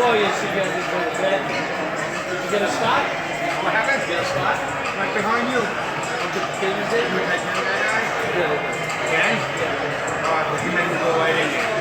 Oh, yes, you got to go to bed. Did you get a spot? What happened? Get a spot? Right behind you. Can you take me? Again? Yeah. All right, well, you made me go right in there.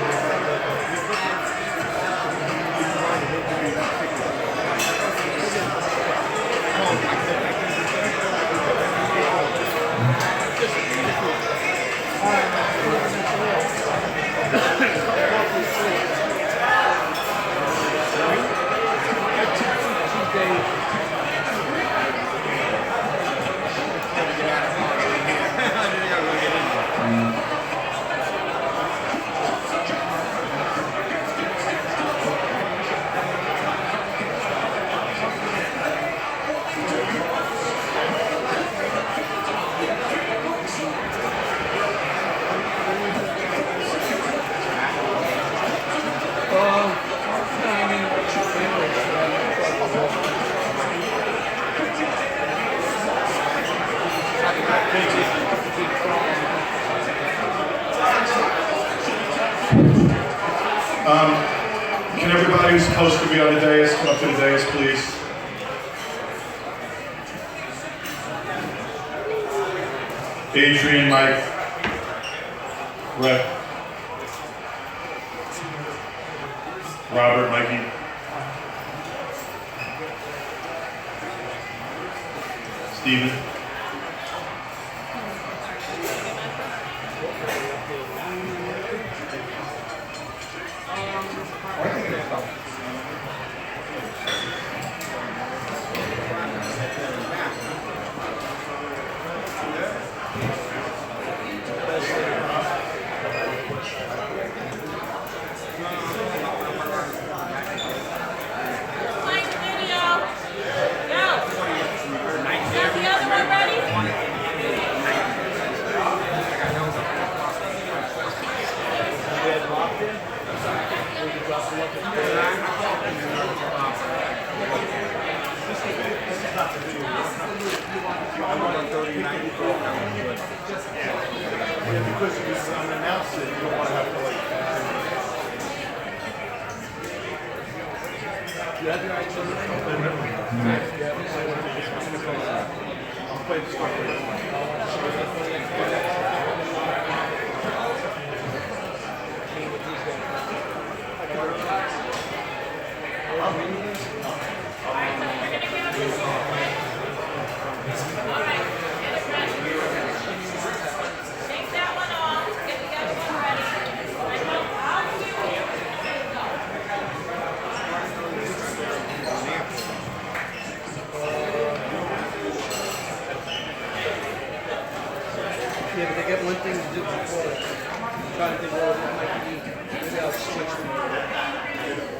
Can everybody who's supposed to be on the dais come up to the dais, please? Adrien, Mike, Brett, Robert, Mikey. Steven. Because if it's unannounced, you don't want to have to like. You have your eyes on the I'll play the story. Yeah, but they got one thing to do before it. I'm trying to think what it might be. Maybe I'll switch them.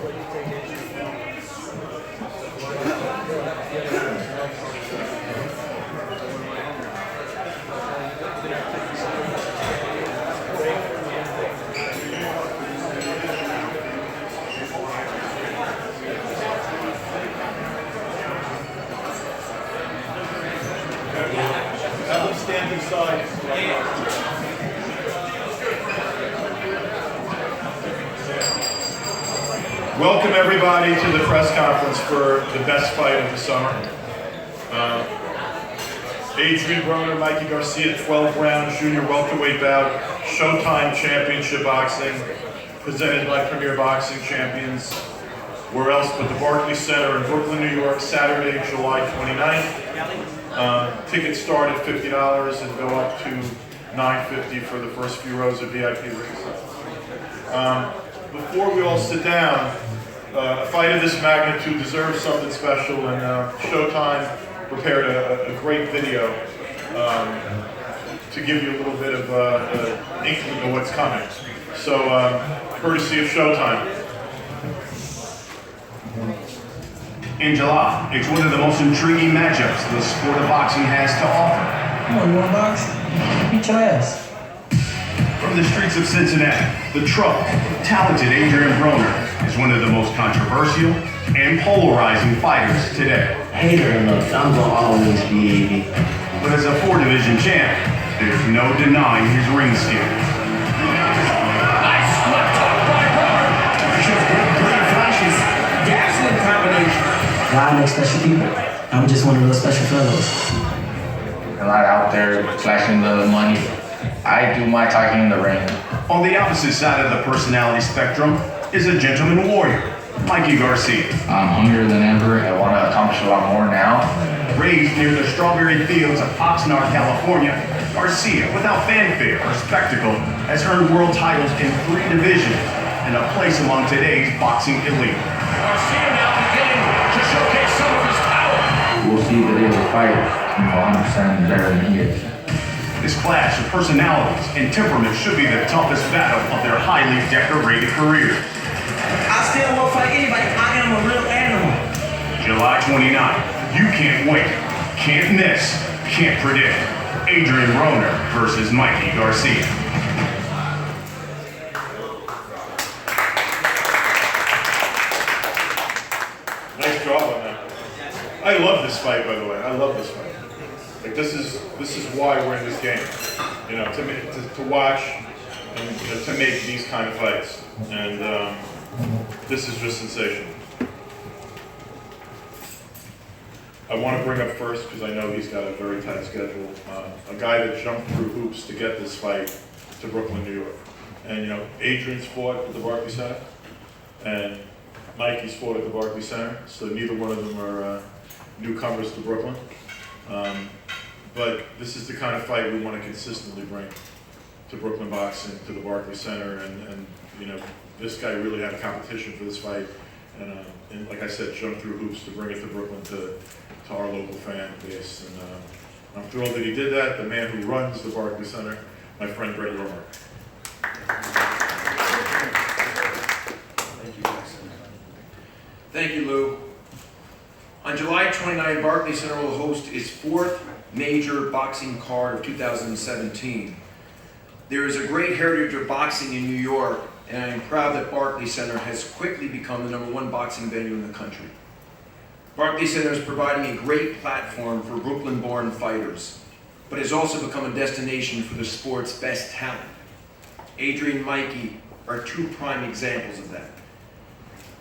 What do you think, Adrian? Have them stand inside. Welcome everybody to the press conference for the best fight of the summer. Adrien Broner, Mikey Garcia, 12-round junior welterweight bout, Showtime Championship Boxing, presented by Premier Boxing Champions. Where else but the Barclays Center in Brooklyn, New York, Saturday, July 29th. Tickets start at $50 and go up to $9.50 for the first few rows of VIP rings. Before we all sit down, a fight of this magnitude deserves something special, and Showtime prepared a great video to give you a little bit of inkling of what's coming. So, courtesy of Showtime. In July, it's one of the most intriguing matchups the sport of boxing has to offer. Come on, you want to box? Beat your ass. From the streets of Cincinnati, the troubled, talented Adrien Broner is one of the most controversial and polarizing fighters today. Hater enough, I'm gonna always be 80. But as a 4-division champ, there's no denying his ring skills. Nice left hook by Broner. Great flashes. Down. God makes special people. I'm just one of those special fellows. I'm not out there flashing the money. I do my talking in the ring. On the opposite side of the personality spectrum is a gentleman warrior, Mikey Garcia. I'm hungrier than ever. I want to accomplish a lot more now. Raised near the strawberry fields of Oxnard, California, Garcia, without fanfare or spectacle, has earned world titles in 3 divisions and a place among today's boxing elite. Garcia now beginning to showcase some of his power. We'll see the day of the fight. I'm 100% better than he is. This clash of personalities and temperament should be the toughest battle of their highly decorated careers. I still won't fight anybody. I am a real animal. July 29th. You can't wait, can't miss, can't predict. Adrien Broner versus Mikey Garcia. Nice job on that. I love this fight, by the way. I love this fight. Like this is why we're in this game. You know, to watch and to make these kind of fights. And this is just sensational. I want to bring up first, because I know he's got a very tight schedule, a guy that jumped through hoops to get this fight to Brooklyn, New York. And you know, Adrien's fought at the Barclays Center, and Mikey's fought at the Barclays Center, so neither one of them are newcomers to Brooklyn. But this is the kind of fight we want to consistently bring to Brooklyn boxing, to the Barclays Center, and you know, this guy really had competition for this fight, and like I said, jumped through hoops to bring it to Brooklyn to our local fan base. And I'm thrilled that he did that. The man who runs the Barclays Center, my friend Brett Romer. Thank you, Lou. On July 29, Barclays Center will host its 4th major boxing card of 2017. There is a great heritage of boxing in New York, and I am proud that Barclays Center has quickly become the #1 boxing venue in the country. Barclays Center is providing a great platform for Brooklyn-born fighters, but has also become a destination for the sport's best talent. Adrien and Mikey are 2 prime examples of that.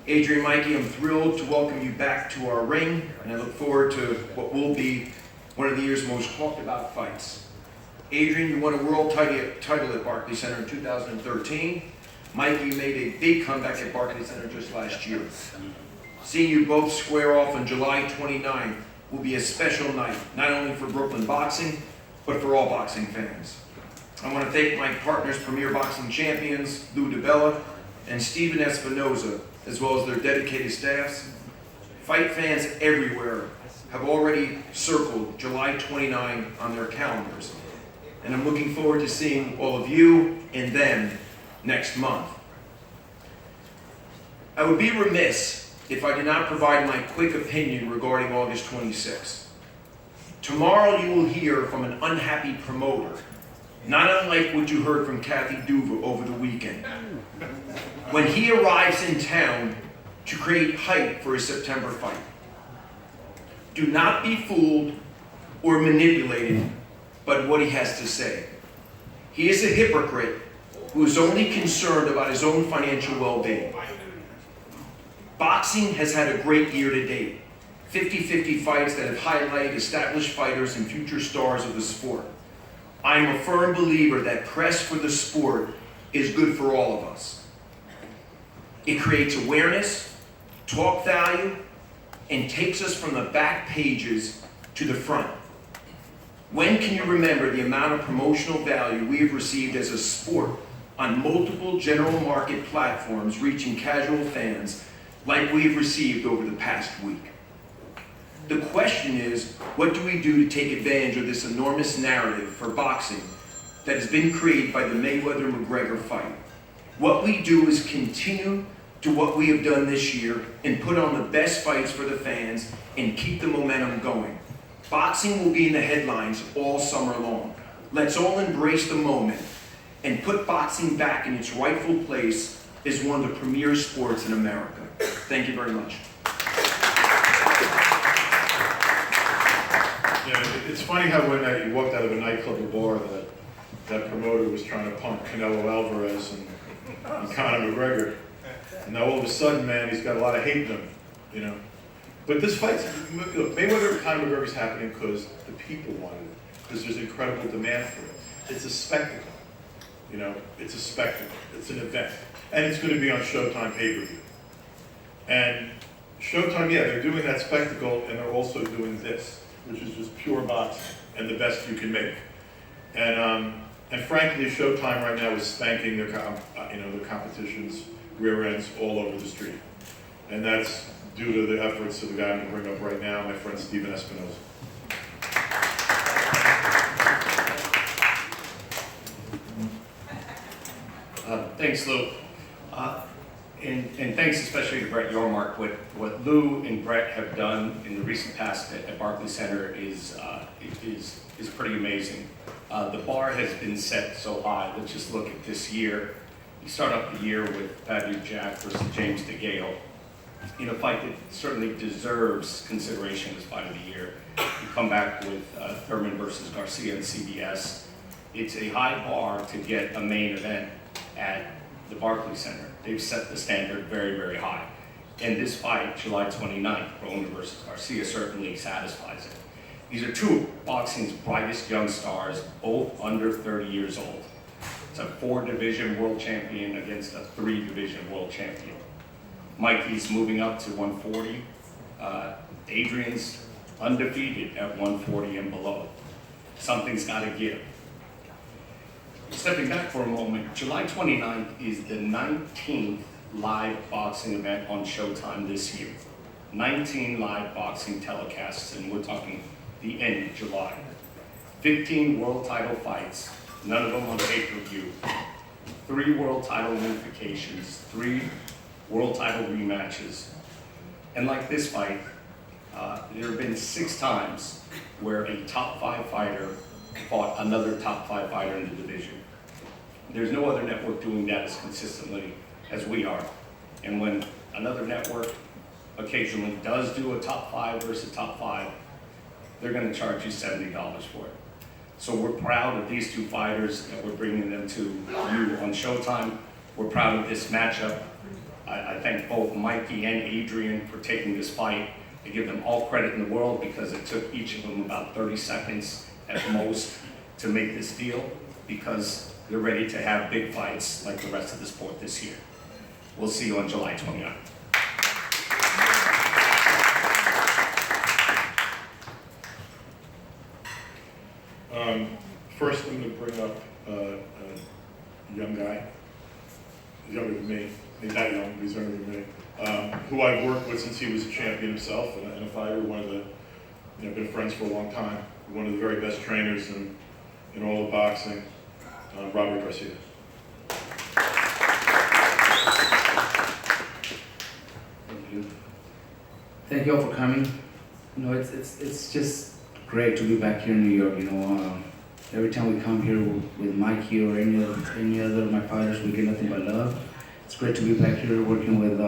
Adrien and Mikey, I'm thrilled to welcome you back to our ring, and I look forward to what will be one of the year's most talked about fights. Adrien, you won a world title at Barclays Center in 2013. Mikey made a big comeback at Barclays Center just last year. Seeing you both square off on July 29th will be a special night, not only for Brooklyn boxing, but for all boxing fans. I want to thank my partners, Premier Boxing Champions, Lou DiBella and Steven Espinoza, as well as their dedicated staffs. Fight fans everywhere have already circled July 29 on their calendars, and I'm looking forward to seeing all of you and them next month. I would be remiss if I did not provide my quick opinion regarding August 26th. Tomorrow you will hear from an unhappy promoter, not unlike what you heard from Kathy Duva over the weekend, when he arrives in town to create hype for his September fight. Do not be fooled or manipulated by what he has to say. He is a hypocrite who is only concerned about his own financial well-being. Boxing has had a great year to date. 50-50 fights that have highlighted established fighters and future stars of the sport. I am a firm believer that press for the sport is good for all of us. It creates awareness, talk value, and takes us from the back pages to the front. When can you remember the amount of promotional value we have received as a sport on multiple general market platforms reaching casual fans like we have received over the past week? The question is, what do we do to take advantage of this enormous narrative for boxing that has been created by the Mayweather-McGregor fight? What we do is continue to what we have done this year and put on the best fights for the fans and keep the momentum going. Boxing will be in the headlines all summer long. Let's all embrace the moment and put boxing back in its rightful place as one of the premier sports in America. Thank you very much. Yeah, it's funny how when you walked out of a nightclub or bar, that promoter was trying to pump Canelo Alvarez and Conor McGregor. And now all of a sudden, man, he's got a lot of hate in him, you know. But this fight's, look, Mayweather and Conor McGregor's happening because the people wanted it, because there's incredible demand for it. It's a spectacle, you know, it's a spectacle, it's an event. And it's going to be on Showtime pay-per-view. And Showtime, yeah, they're doing that spectacle, and they're also doing this, which is just pure boxing and the best you can make. And frankly, Showtime right now is spanking their, their competition's rear ends all over the street. And that's due to the efforts of the guy I'm going to bring up right now, my friend Steven Espinoza. Thanks, Lou. And thanks especially to Brett Yormark. What Lou and Brett have done in the recent past at Barclays Center is pretty amazing. The bar has been set so high. Let's just look at this year. You start off the year with Paddy Jack versus James DeGale, in a fight that certainly deserves consideration as fight of the year. You come back with Thurman versus Garcia on CBS. It's a high bar to get a main event at the Barclays Center. They've set the standard very, very high. And this fight, July 29th, Broner versus Garcia, certainly satisfies it. These are two of boxing's brightest young stars, both under 30 years old. It's a 4-division world champion against a 3-division world champion. Mikey's moving up to 140. Adrien's undefeated at 140 and below. Something's got to give. Stepping back for a moment, July 29th is the 19th live boxing event on Showtime this year. 19 live boxing telecasts, and we're talking the end of July. 15 world title fights, none of them on pay-per-view. 3 world title unifications, 3 world title rematches. And like this fight, there have been 6 times where a top 5 fighter fought another top 5 fighter in the division. There's no other network doing that as consistently as we are. And when another network occasionally does do a top 5 versus top 5, they're going to charge you $70 for it. So we're proud of these 2 fighters, and we're bringing them to you on Showtime. We're proud of this matchup. I thank both Mikey and Adrien for taking this fight. I give them all credit in the world because it took each of them about 30 seconds at most to make this deal, because they're ready to have big fights like the rest of the sport this year. We'll see you on July 29th. First, I'm going to bring up a young guy. He's younger than me. He's not young, but he's younger than me. Who I've worked with since he was a champion himself and a fighter. One of the, been friends for a long time. One of the very best trainers in all of boxing, Robert Garcia. Thank you. Thank you all for coming. It's just great to be back here in New York. Every time we come here with Mikey or any other of my fighters, we get nothing but love. It's great to be back here working with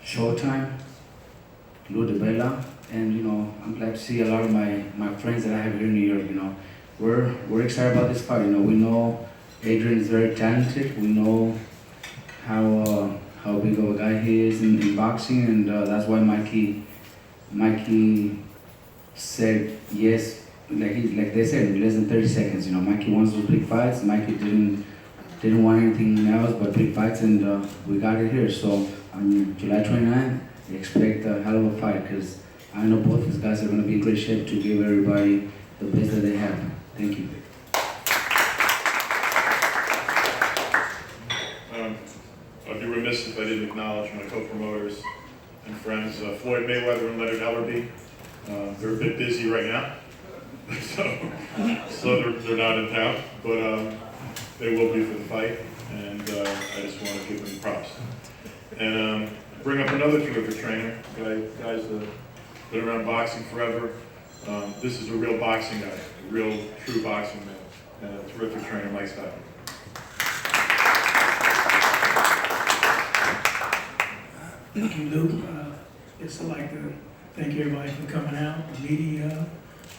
Showtime, Lou DeBella, and I'm glad to see a lot of my friends that I have here in New York. We're excited about this fight. We know Adrien is very talented. We know how big of a guy he is in boxing, and that's why Mikey said yes. Like they said, in less than 30 seconds. Mikey wants those big fights. Mikey didn't want anything else but big fights, and we got it here. So on July 29th, expect a hell of a fight, because I know both these guys are going to be in great shape to give everybody the best that they have. Thank you. I'd be remiss if I didn't acknowledge my co-promoters and friends, Floyd Mayweather and Leonard Ellerby. They're a bit busy right now, so they're not in town, but they will be for the fight, and I just want to give them props. And bring up another terrific trainer, guys that have been around boxing forever. This is a real boxing guy, a real true boxing man, and a terrific trainer, Mike Stockton. Thank you, Luke. Just like to thank everybody for coming out, the media.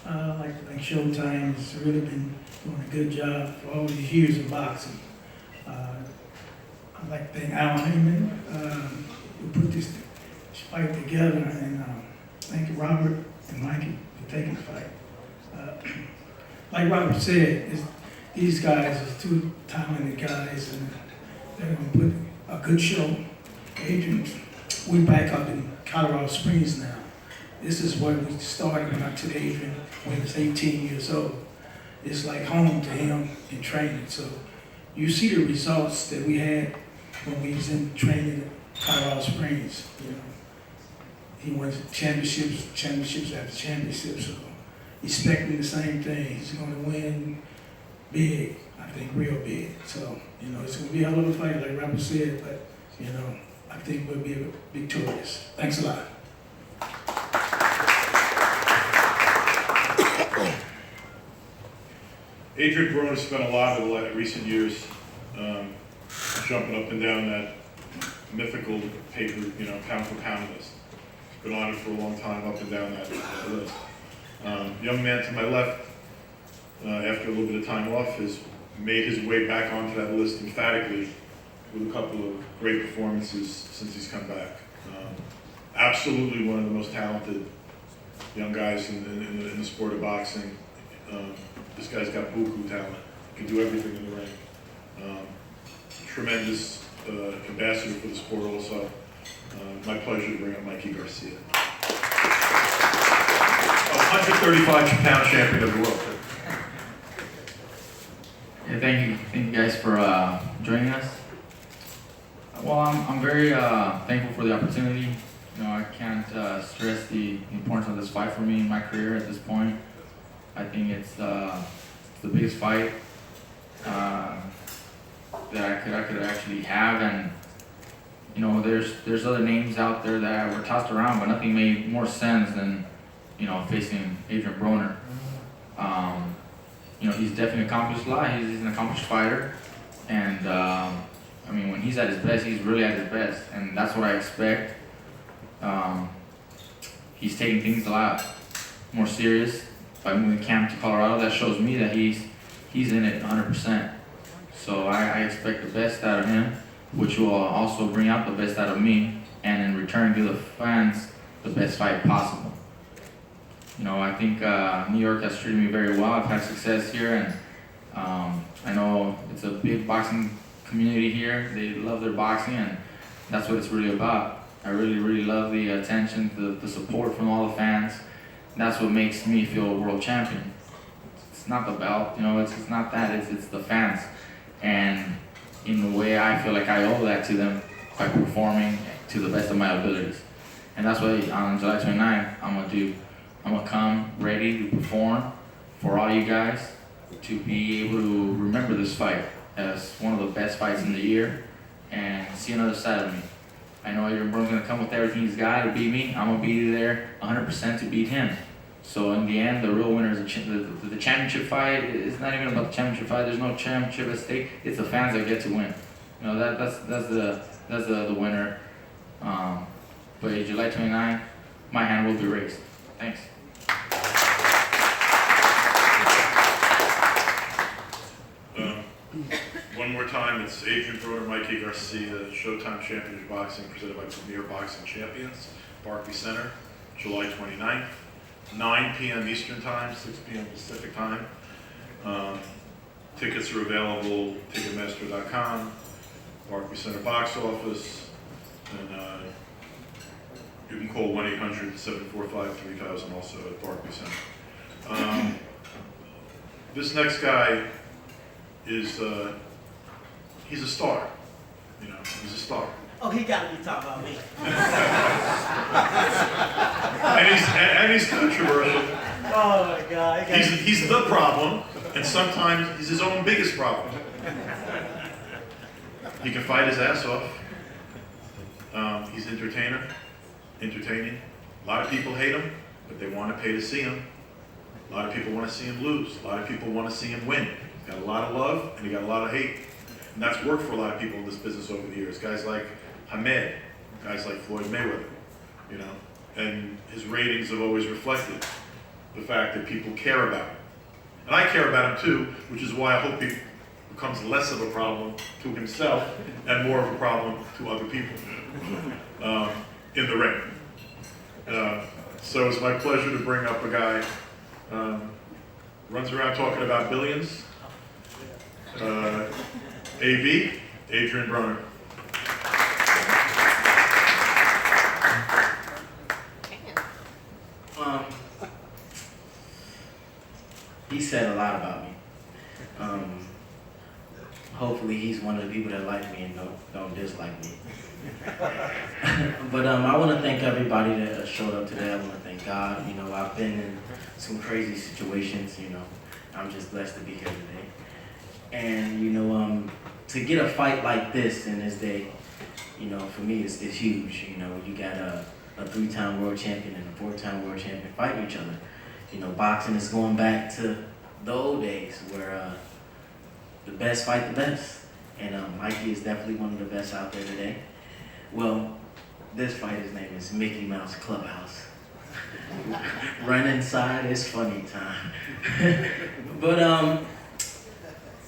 Like Showtime has really been doing a good job for all these years of boxing. I'd like to thank Al Heyman, who put this fight fight together, and thank you, Robert and Mikey, for taking the fight. Like Robert said, these guys are two talented guys, and they're going to put a good show. Adrien, we back up in Colorado Springs now. This is where we started when I took Adrien when he was 18 years old. It's like home to him in training. So you see the results that we had when we was in training at Colorado Springs. You know, he won championships after championships. So expecting the same thing. He's going to win big, I think, real big. So, you know, it's going to be a hell of a fight, like Robert said, but, you know, I think we'll be victorious. Thanks a lot. Adrien Broner spent a lot of the recent years jumping up and down that mythical paper, pound for pound list. He's been on it for a long time, up and down that list. Young man to my left, after a little bit of time off, has made his way back onto that list emphatically with a couple of great performances since he's come back. Absolutely one of the most talented young guys in the sport of boxing. This guy's got buku talent. He can do everything in the ring. Tremendous ambassador for the sport also. My pleasure to bring up Mikey Garcia. 135-pound champion of the world. Yeah, thank you guys for joining us. Well, I'm very thankful for the opportunity. I can't stress the importance of this fight for me in my career at this point. I think it's the biggest fight that I could actually have, and there's other names out there that were tossed around, but nothing made more sense than facing Adrien Broner. He's definitely accomplished a lot. He's an accomplished fighter, and when he's at his best, he's really at his best, and that's what I expect. He's taking things a lot more serious by moving camp to Colorado. That shows me that he's in it 100%. So I expect the best out of him, which will also bring out the best out of me, and in return give the fans the best fight possible. I think New York has treated me very well. I've had success here, and I know it's a big boxing community here. They love their boxing, and that's what it's really about. I really, really love the attention, the support from all the fans. That's what makes me feel a world champion. It's not the belt, it's not that, it's the fans. And in a way, I feel like I owe that to them by performing to the best of my abilities. And that's what on July 29th, I'm gonna come ready to perform for all you guys, to be able to remember this fight as one of the best fights in the year and see another side of me. I know Adrien Broner's gonna come with everything he's got to beat me. I'm gonna be there 100% to beat him. So in the end, the real winner is the championship fight. It's not even about the championship fight. There's no championship at stake. It's the fans that get to win. That's the winner. But July 29th, my hand will be raised. Thanks. One more time, it's Adrien Broner, Mikey Garcia, SHOWTIME Championship Boxing, presented by Premier Boxing Champions, Barclays Center, July 29th, 9 p.m. Eastern Time, 6 p.m. Pacific Time. Tickets are available at Ticketmaster.com, Barclays Center box office, and you can call 1-800-745-3000 also at Barclays Center. This next guy is he's a star. He's a star. Oh, he got to be talking about me. and he's controversial. Oh my God. He's the problem, and sometimes he's his own biggest problem. He can fight his ass off. He's entertaining. A lot of people hate him, but they want to pay to see him. A lot of people want to see him lose. A lot of people want to see him win. He's got a lot of love, and he got a lot of hate. And that's worked for a lot of people in this business over the years. Guys like Hamed, guys like Floyd Mayweather, and his ratings have always reflected the fact that people care about him. And I care about him too, which is why I hope he becomes less of a problem to himself and more of a problem to other people in the ring. So it's my pleasure to bring up a guy, runs around talking about billions. AB, Adrien Broner. He said a lot about me. Hopefully he's one of the people that like me and don't dislike me. But I want to thank everybody that showed up today. I want to thank God. You know, I've been in some crazy situations, you know. I'm just blessed to be here today. And, you know, to get a fight like this in this day, you know, for me, it's huge. You know, you got a 3-time world champion and a 4-time world champion fighting each other. You know, boxing is going back to the old days where the best fight the best. And Mikey is definitely one of the best out there today. Well, this fighter's name is Mickey Mouse Clubhouse. Run inside, it's funny time. But,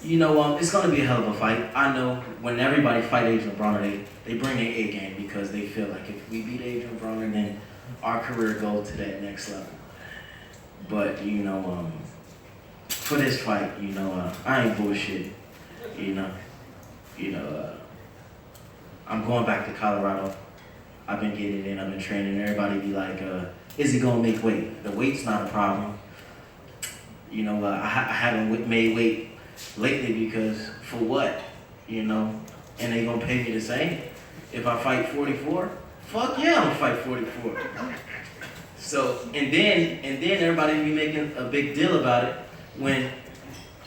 you know, it's going to be a hell of a fight. I know when everybody fight Adrien Broner, they bring their A game because they feel like if we beat Adrien Broner, then our career goes to that next level. But, you know, for this fight, you know, I ain't bullshit. You know, I'm going back to Colorado. I've been getting it in, I've been training. Everybody be like, is he gonna make weight? The weight's not a problem. You know, I haven't made weight lately because for what? You know, and they gonna pay me the same. If I fight 44, fuck yeah, I'm gonna fight 44. So, and then everybody be making a big deal about it when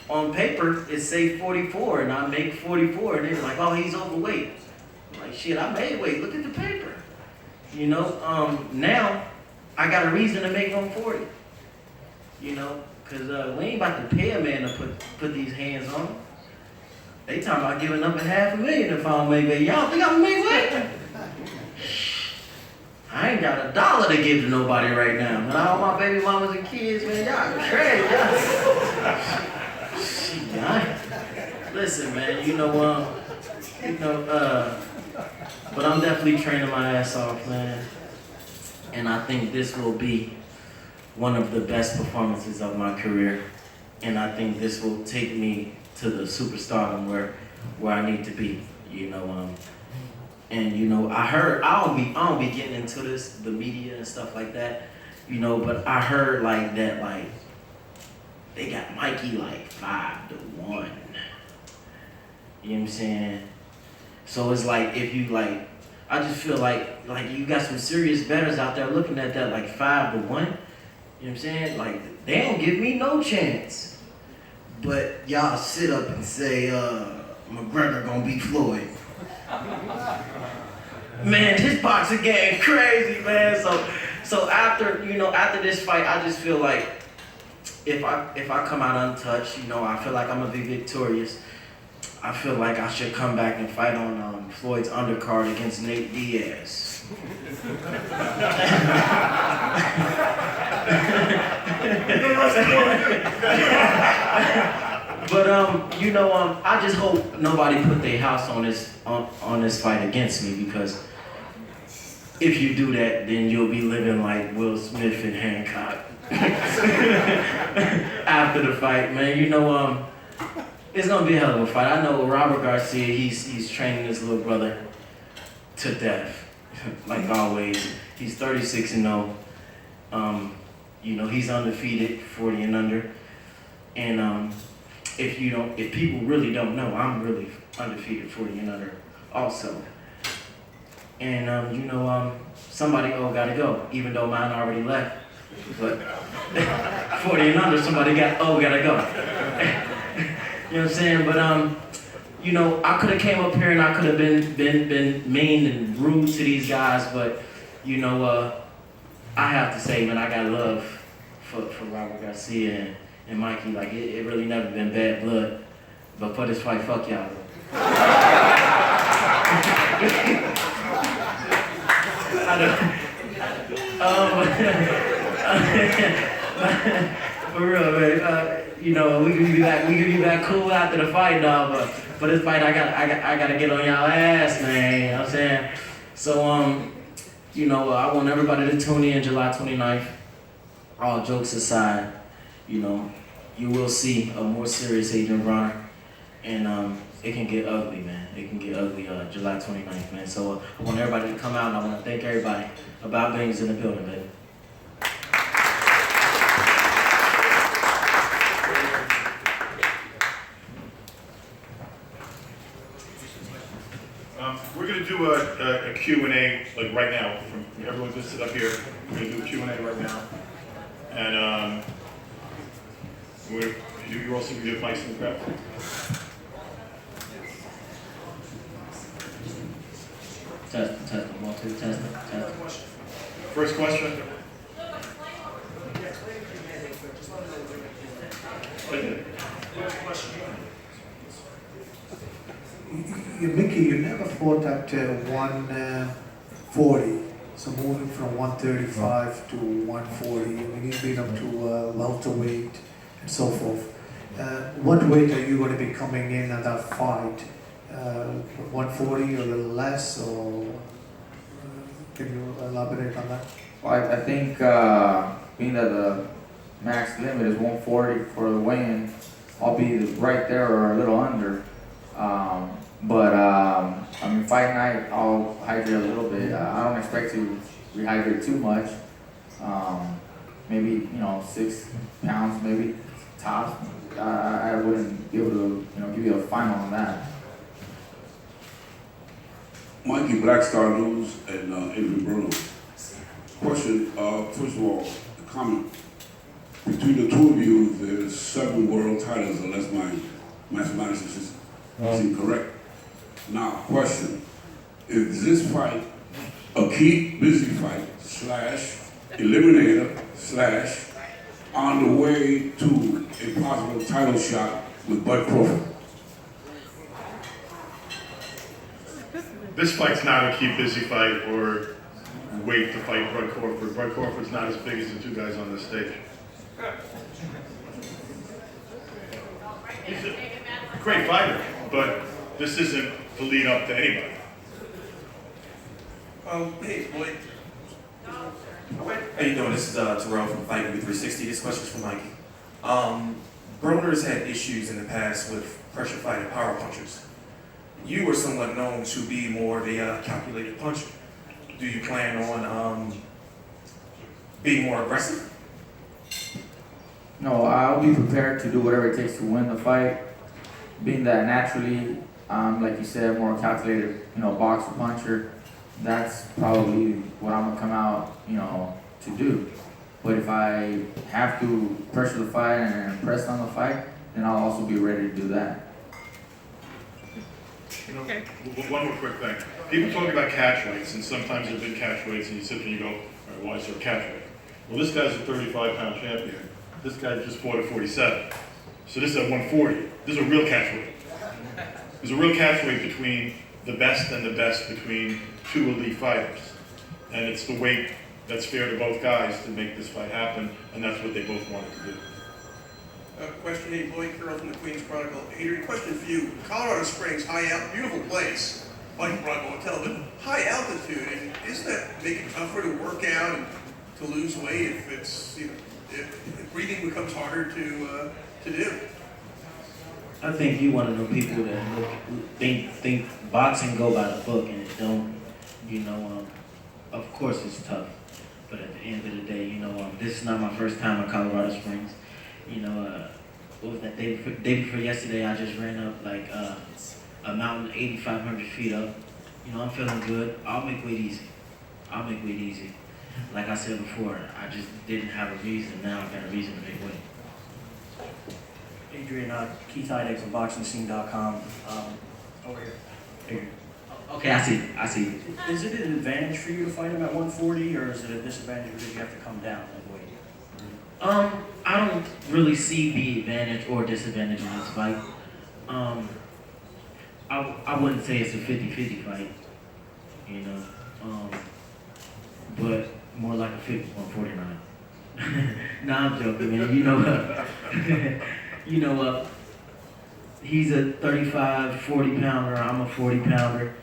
on paper it say 44 and I make 44 and they're like, oh, he's overweight. I'm like, shit, I made weight, look at the paper. You know, now I got a reason to make 140. You know, cause we ain't about to pay a man to put these hands on him. They talking about giving up $500,000 if I don't make weight. Y'all think I'm gonna make weight? I ain't got $1 to give to nobody right now. And all my baby mamas and kids, man, y'all crazy. Listen, man, but I'm definitely training my ass off, man. And I think this will be one of the best performances of my career. And I think this will take me to the superstardom where I need to be, you know. And you know, I heard, I don't be getting into this, the media and stuff like that, you know, but I heard like that, like, they got Mikey like 5-1. You know what I'm saying? So it's like, if you like, I just feel like you got some serious bettors out there looking at that like 5-1. You know what I'm saying? Like, they don't give me no chance. But y'all sit up and say, McGregor gonna beat Floyd. Man, this boxing game crazy, man. So after this fight, I just feel like if I come out untouched, you know, I feel like I'm gonna be victorious. I feel like I should come back and fight on Floyd's undercard against Nate Diaz. But you know, I just hope nobody put their house on this fight against me, because if you do that, then you'll be living like Will Smith and Hancock after the fight, man. You know, it's gonna be a hell of a fight. I know Robert Garcia, he's training his little brother to death, like always. He's 36-0. You know, he's undefeated, 40 and under. And if people really don't know, I'm really undefeated, 40 and under also. And you know, somebody gotta go, even though mine already left. But 40 and under, somebody gotta go. You know what I'm saying? But you know, I could have came up here and I could have been mean and rude to these guys, but you know, I have to say, man, I got love for Robert Garcia and Mikey. Like, it really never been bad blood. But for this fight, fuck y'all. For real, man. You know, we can be back cool after the fight, dog. But for this fight, I gotta get on y'all ass, man. You know what I'm saying? So you know, I want everybody to tune in July 29th. All jokes aside, you know, you will see a more serious Adrien Broner, and it can get ugly, man. It can get ugly July 29th, man. So I want everybody to come out, and I want to thank everybody. About Bang's in the building, baby. We're going to do a Q&A like right now. Everyone's going to sit up here. We're going to do a Q&A right now. And you're also going to give mics in the crowd. Test, 1, 2, test. First question. Mickey, you never fought at 140, so moving from 135 to 140, I mean, you've been up to welterweight and so forth. What weight are you going to be coming in at that fight? 140 or a little less, or can you elaborate on that? Well, I think being that the max limit is 140 for the weigh-in, I'll be right there or a little under. I mean, fight night, I'll hydrate a little bit. I don't expect to rehydrate too much. Maybe, 6 pounds, maybe tops. I wouldn't be able to, give you a final on that. Mikey, Black Star News, and Adrien Broner. Question, first of all, a comment. Between the two of you, there's 7 world titles, unless my mathematics is incorrect. Now, question, is this fight a key busy fight / eliminator / on the way to a possible title shot with Bud Crawford? This fight's not a keep busy fight or wait to fight Bud Crawford. Bud Crawford's not as big as the 2 guys on this stage. He's a great fighter, but this isn't to lead up to anybody. Hey, Blake. How you doing? This is Terrell from Fight Movie 360. This question's for Mikey. Broner's had issues in the past with pressure fighting power punchers. You were somewhat known to be more of a calculated puncher. Do you plan on being more aggressive? No, I'll be prepared to do whatever it takes to win the fight. Being that naturally, like you said, more calculated, boxer puncher, that's probably what I'm gonna come out, to do. But if I have to pressure the fight and press on the fight, then I'll also be ready to do that. One more quick thing. People talk about catch weights, and sometimes they're big catch weights, and you sit there and you go, all right, why is there a catch weight? Well, this guy's a 35-pound champion. This guy just fought at 47. So this is at 140. This is a real catch weight. There's a real catch weight between the best and the best between 2 elite fighters. And it's the weight that's fair to both guys to make this fight happen, and that's what they both wanted to do. Question 8, Lloyd Carroll from the Queens Chronicle. Adrien, question for you. Colorado Springs, beautiful place, like Broadway Hotel, but high altitude, and isn't that make it tougher to work out and to lose weight if it's, if breathing becomes harder to do? I think you one of the people that think boxing go by the book and it don't, of course it's tough. But at the end of the day, this is not my first time in Colorado Springs. What was that, day before yesterday, I just ran up like a mountain 8,500 feet up. I'm feeling good. I'll make weight easy. Like I said before, I just didn't have a reason. Now I've got a reason to make weight. Adrien, Keith Heideck from BoxingScene.com. Over here. Okay, I see. Is it an advantage for you to fight him at 140, or is it a disadvantage because you have to come down in weight? I don't really see the advantage or disadvantage in this fight. I wouldn't say it's a 50-50 fight, but more like a 51-49. Nah, I'm joking, man. He's a 35, 40 pounder. I'm a 40 pounder,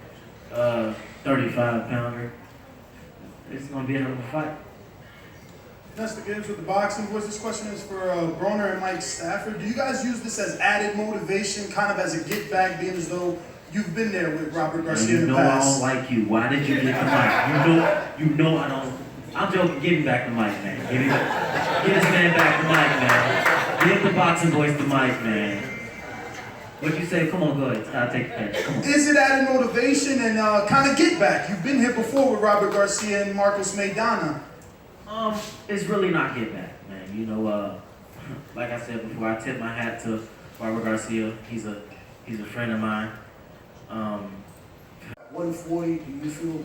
35 pounder. it's gonna be a hell of a fight. Mr. Gibbs with the Boxing Voice. This question is for Broner and Mike Stafford. Do you guys use this as added motivation, kind of as a get back, being as though you've been there with Robert Garcia in the I past? don't like you. Why did you get the mic? You know I don't. I'm joking. Give him back the mic, man. Give this man back the mic, man. Give the Boxing Voice the mic, man. What you say? Come on, go ahead. I'll take the pitch. Come on. Is it added motivation and kind of get back? You've been here before with Robert Garcia and Marcos Maidana. It's really not get back, man. You know, like I said before, I tip my hat to Robert Garcia. He's a friend of mine. 140, do you feel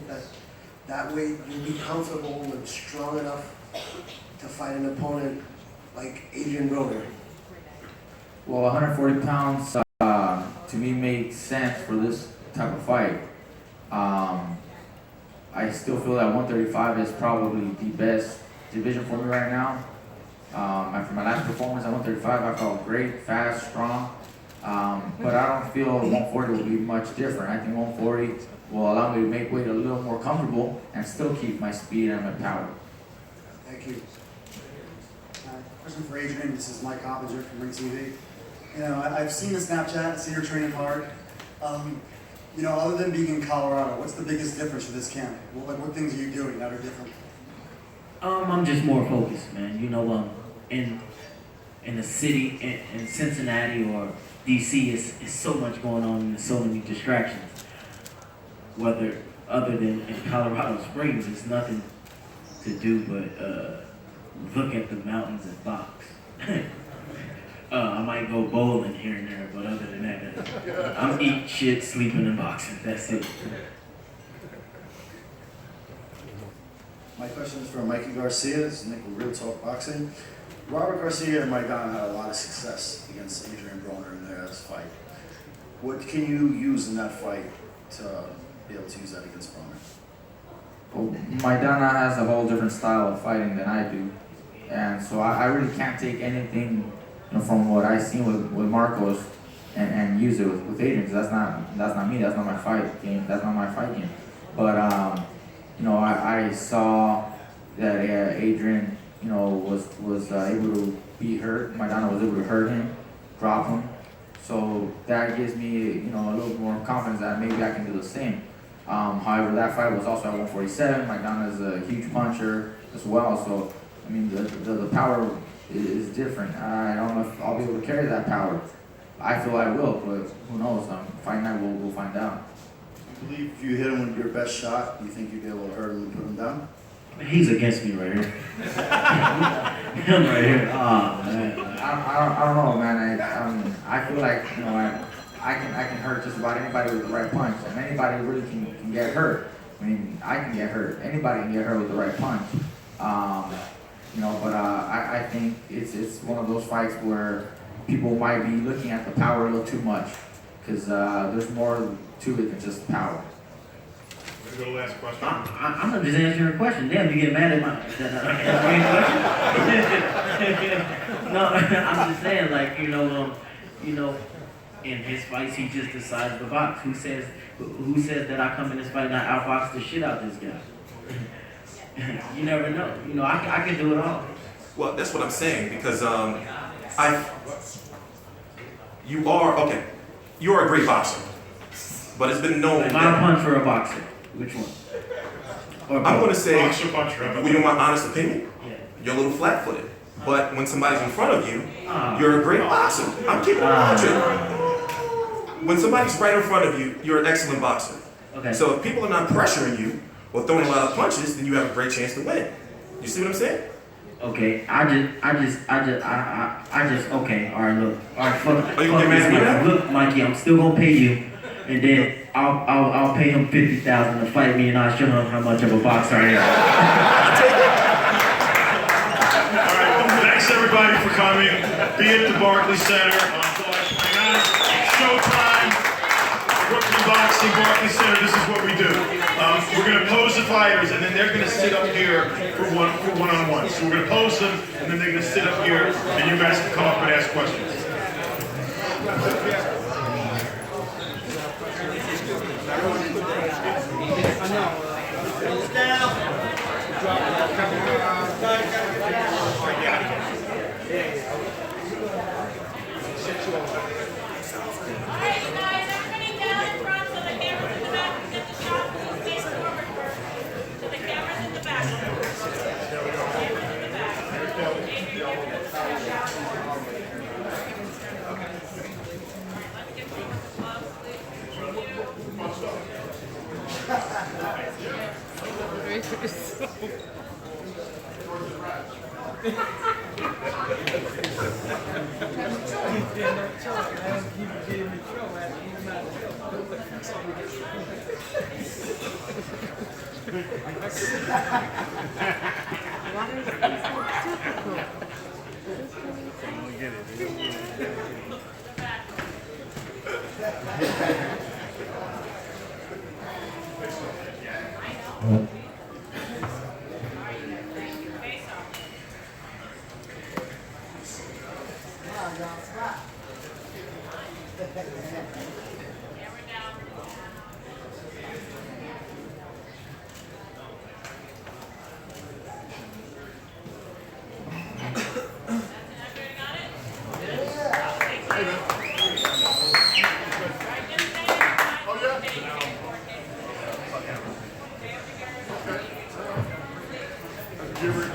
that way you'll be comfortable and strong enough to fight an opponent like Adrien Broner? Well, 140 pounds to me makes sense for this type of fight. I still feel that 135 is probably the best division for me right now. After my last performance at 135, I felt great, fast, strong. But I don't feel 140 will be much different. I think 140 will allow me to make weight a little more comfortable and still keep my speed and my power. Thank you. Question for Adrien. This is Mike Hoppinger from Ring TV. You know, I've seen the Snapchat, seen you're training hard. You know, other than being in Colorado, what's the biggest difference for this camp? What things are you doing that are different? I'm just more focused, man. You know, in the city, in Cincinnati or DC, is so much going on and so many distractions. Whether other than in Colorado Springs, it's nothing to do but look at the mountains and box. I might go bowling here and there, but other than that, I'm eat, shit, sleeping, and boxing. That's it. My question is for Mikey Garcia. This is Nick with Real Talk Boxing. Robert Garcia and Maidana had a lot of success against Adrien Broner in their last fight. What can you use in that fight to be able to use that against Broner? Well, Maidana has a whole different style of fighting than I do. And so I really can't take anything from what I've seen with Marcos and use it with Adrien, because that's not me, that's not my fight game, that's not my fight game. But I saw that Adrien, was able to be hurt. Maidana was able to hurt him, drop him. So that gives me, a little more confidence that maybe I can do the same. However, that fight was also at 147. Maidana is a huge puncher as well. So, I mean, the power is different. I don't know if I'll be able to carry that power. I feel I will, but who knows? Fight night, we'll find out. Do you believe if you hit him with your best shot, do you think you'd be able to hurt him and put him down? He's against me right here. Him right here. Oh, man. I don't know, man. I feel like I can hurt just about anybody with the right punch, and anybody really can get hurt. I mean, I can get hurt. Anybody can get hurt with the right punch. But I think it's one of those fights where people might be looking at the power a little too much, because there's more to it than just power. We're going to go last question. I'm not just answering your question. Damn, you get mad at my question? No, I'm just saying, like, in his fights, he just decides to box. Who says that I come in this fight and I outbox the shit out this guy? You never know. I can do it all. Well, that's what I'm saying, because you're a great boxer, but it's been known. Am I a punch for a boxer? Which one? I'm going to say, boxer, puncher. you want my honest opinion? Yeah. You're a little flat-footed, but when somebody's in front of you, you're a great boxer. I'm keeping it 100. When somebody's right in front of you, you're an excellent boxer. Okay. So if people are not pressuring you or throwing a lot of punches, then you have a great chance to win. You see what I'm saying? Okay, I just, okay, all right, look. All right, fuck Are you gonna get mad at me now? Look, Mikey, I'm still gonna pay you, and then I'll pay him $50,000 to fight me, and I'll show him how much of a boxer I am. All right, thanks everybody for coming. Be at the Barclays Center on July 29th. Showtime, Brooklyn Boxing, Barclays Center. This is what we do. We're going to pose the fighters, and then they're going to sit up here for one-on-one. So we're going to pose them, and then they're going to sit up here, and you guys can come up and ask questions. Down.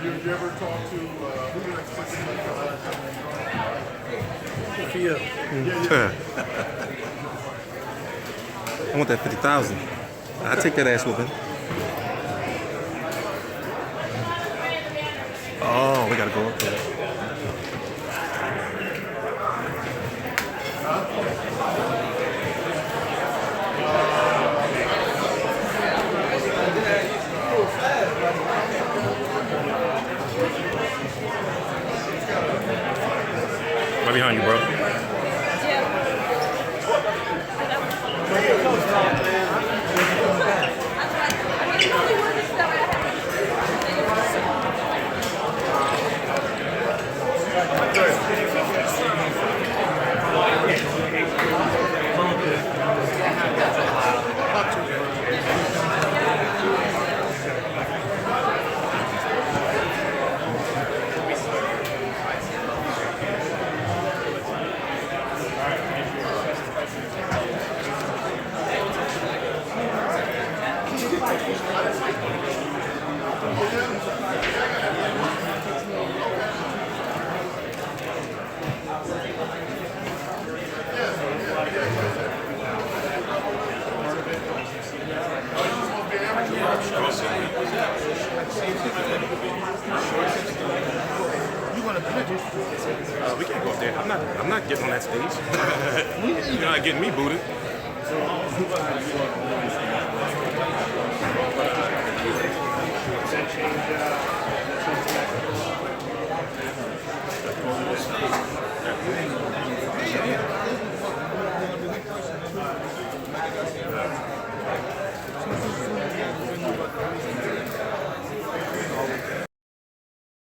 Did you ever talk to Sophia. I want that 50,000. I take that ass whooping. Oh, we gotta go up there. Right behind you, bro. We can't go up there. I'm not getting on that stage. You're not getting me booted.